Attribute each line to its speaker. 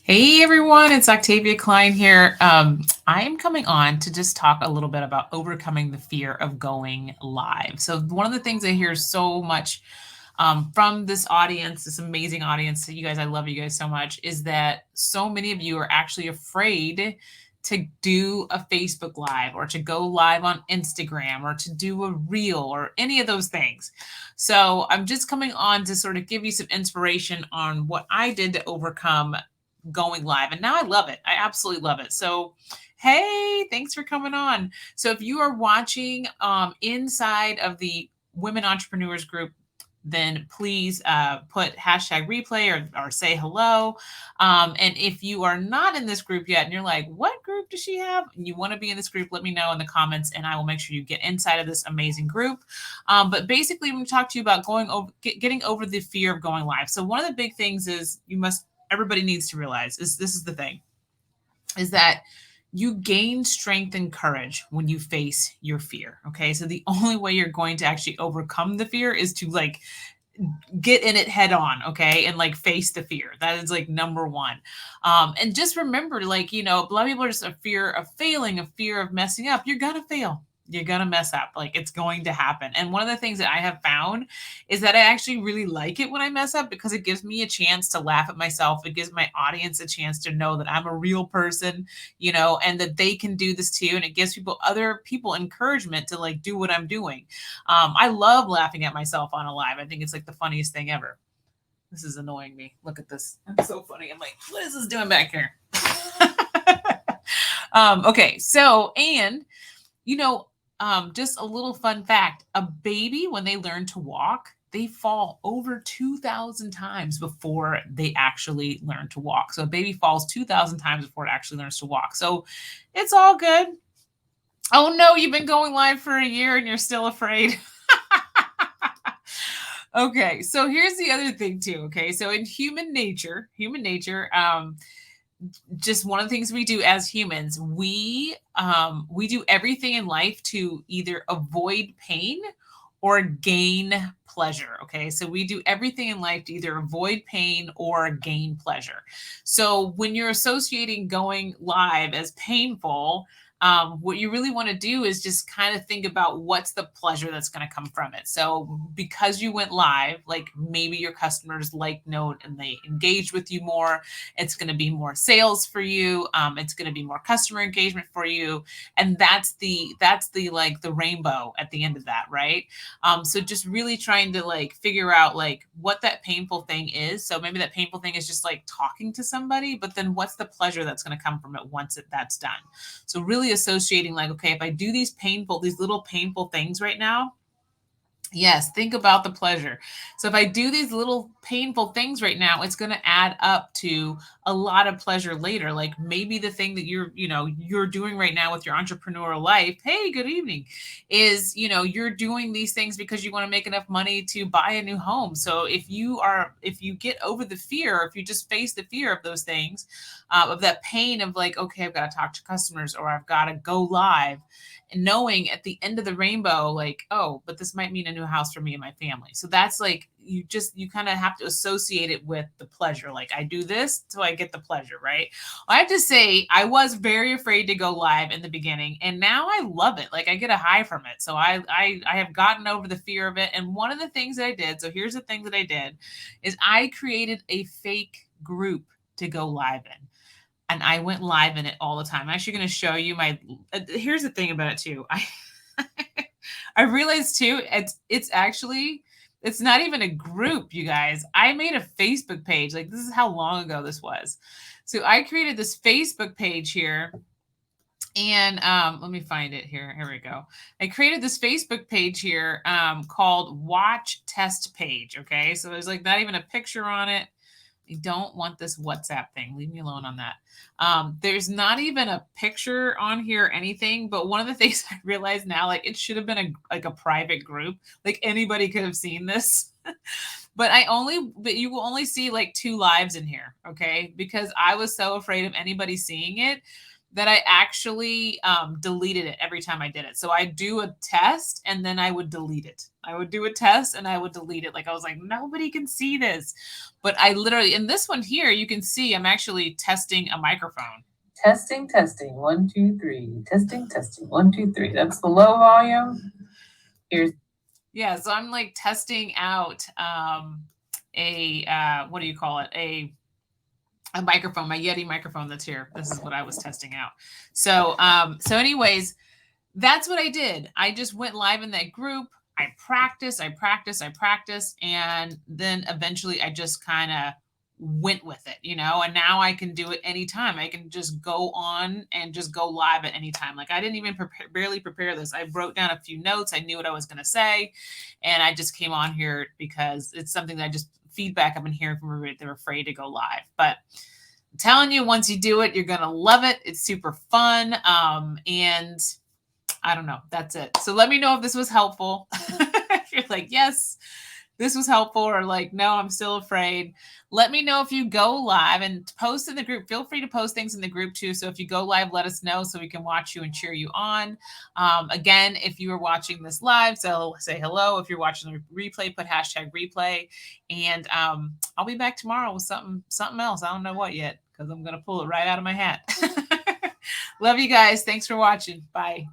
Speaker 1: Hey everyone, it's Octavia Klein here. I am coming on to just talk a little bit about overcoming the fear of going live. So, one of the things I hear so much from this audience, this amazing audience, you guys, I love you guys so much, is that so many of you are actually afraid to do a Facebook Live or to go live on Instagram or to do a reel or any of those things. So, I'm just coming on to sort of give you some inspiration on what I did to overcome going live. And now I love it. I absolutely love it. So, hey, thanks for coming on. So, if you are watching inside of the Women Entrepreneurs group, then please put hashtag replay or say hello. And if you are not in this group yet and you're like, what group does she have? And you want to be in this group, let me know in the comments and I will make sure you get inside of this amazing group. But basically, I'm going to talk to you about getting over the fear of going live. So, one of the big things is everybody needs to realize is this is the thing is that you gain strength and courage when you face your fear. Okay. So the only way you're going to actually overcome the fear is to get in it head on. Okay. And face the fear. That is number one. And just remember, a lot of people are just a fear of failing, a fear of messing up. You're going to fail. You're going to mess up. It's going to happen. And one of the things that I have found is that I actually really like it when I mess up because it gives me a chance to laugh at myself. It gives my audience a chance to know that I'm a real person, and that they can do this too. And it gives other people encouragement to do what I'm doing. I love laughing at myself on a live. I think it's the funniest thing ever. This is annoying me. Look at this. I'm so funny. I'm like, what is this doing back here? Okay. So, and, just a little fun fact, a baby, when they learn to walk, they fall over 2,000 times before they actually learn to walk. So a baby falls 2,000 times before it actually learns to walk. So it's all good. Oh no, you've been going live for a year and you're still afraid. Okay, so here's the other thing too. Okay, so in human nature, just one of the things we do as humans, we do everything in life to either avoid pain or gain pleasure. Okay, so we do everything in life to either avoid pain or gain pleasure. So when you're associating going live as painful, what you really want to do is just kind of think about what's the pleasure that's going to come from it. So because you went live, maybe your customers note and they engaged with you more, it's going to be more sales for you. It's going to be more customer engagement for you, and that's the the rainbow at the end of that, right? So just really trying to figure out what that painful thing is. So maybe that painful thing is just talking to somebody, but then what's the pleasure that's going to come from it once that's done? So really associating okay, if I do these little painful things right now, yes, think about the pleasure. So if I do these little painful things right now, it's going to add up to a lot of pleasure later. Maybe the thing that you're doing right now with your entrepreneurial life, hey, good evening, is, you're doing these things because you want to make enough money to buy a new home. So if you get over the fear, if you just face the fear of those things, of that pain of okay, I've got to talk to customers or I've got to go live, and knowing at the end of the rainbow, oh, but this might mean a new house for me and my family. So that's you kind of have to associate it with the pleasure. I do this so I get the pleasure, right? I have to say I was very afraid to go live in the beginning, and now I love it. I get a high from it. So I have gotten over the fear of it. And one of the things that I did, so here's the thing that I did, is I created a fake group to go live in. And I went live in it all the time. I'm actually going to show you here's the thing about it too. I realized too, it's actually, it's not even a group, you guys. I made a Facebook page. This is how long ago this was. So I created this Facebook page here. And let me find it here. Here we go. I created this Facebook page here called Watch Test Page. Okay. So there's not even a picture on it. I don't want this WhatsApp thing. Leave me alone on that. There's not even a picture on here or anything. But one of the things I realize now, it should have been a private group. Anybody could have seen this. But you will only see 2 lives in here. Okay. Because I was so afraid of anybody seeing it that I actually deleted it every time I did it. So I do a test and then I would delete it. I would do a test and I would delete it. Like I was like, nobody can see this. But I literally, in this one here, you can see I'm actually testing a microphone.
Speaker 2: Testing, testing. 1, 2, 3. Testing, testing. 1, 2, 3. That's the low volume. Here's
Speaker 1: Yeah, so I'm like testing out what do you call it? A microphone, my Yeti microphone that's here. This is what I was testing out. So anyways, that's what I did. I just went live in that group. I practiced, and then eventually I just kind of went with it, and now I can do it anytime. I can just go on and just go live at any time. Like I didn't even barely prepare this. I wrote down a few notes. I knew what I was going to say, and I just came on here because it's something that I just feedback I've been hearing from everybody. They're afraid to go live, but I'm telling you, once you do it, you're going to love it. It's super fun. And I don't know. That's it. So let me know if this was helpful. If you're like, yes, this was helpful, or like, no, I'm still afraid. Let me know if you go live and post in the group. Feel free to post things in the group too. So if you go live, let us know so we can watch you and cheer you on. Again, if you are watching this live, so say hello. If you're watching the replay, put #replay. And I'll be back tomorrow with something else. I don't know what yet because I'm going to pull it right out of my hat. Love you guys. Thanks for watching. Bye.